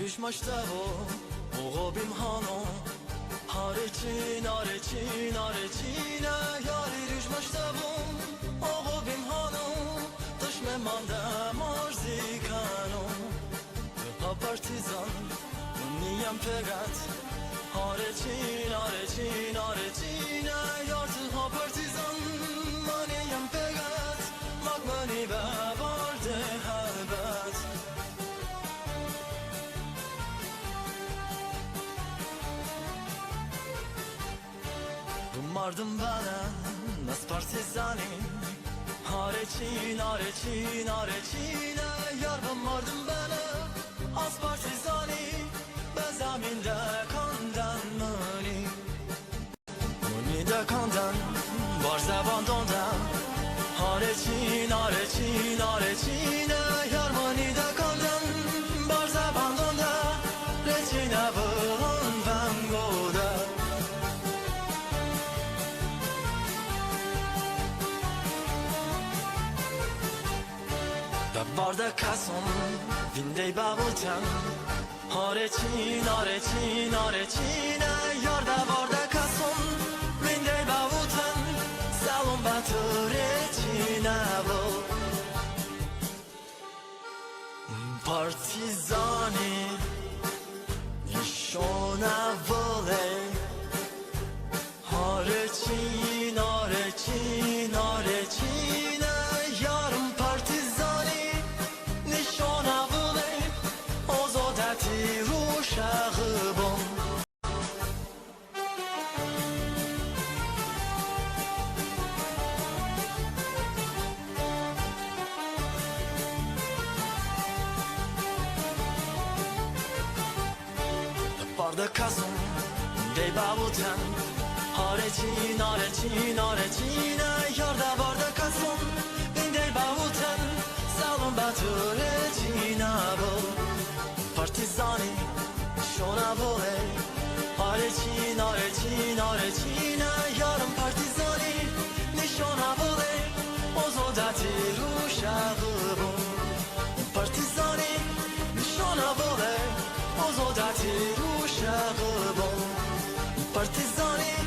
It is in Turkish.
Düş maştavo oğo bim hano Hareçin areçin areçine yari düş maştavo oğo bim hano Taş memanda morzikano Ha partizan niyem pegat Hareçin areçin areçine yartı ha partizan maniyem pegat Makmani be vardı helbet Mardım bana nas partizani Hareçin areçin areçine yar mardım bana az partizani Bezaminde kandan mani Mani de kandan var zebandonda Hareçin areçin areçine yar mani de kandan var zebandonda Reçine vılan ben goda Barda kason vindey babutan Hareçin areçin areçine yarda barda kason vindey babutan Salon batı reçine bu Partizani nişona voley Hareçin areçin areçine yarım partizani Nişona voley ozodati ruşağıbım Barda kazım dey babutan Hareçin areçin areçine yarda barda kazım dey babutan Salon batı reçine bu Partizani şona voley Hareçin areçin areçine yarım partizani Nişona voley ozodati ruşağıbım Partizani nişona voley ozodati ruşağıbım Partizani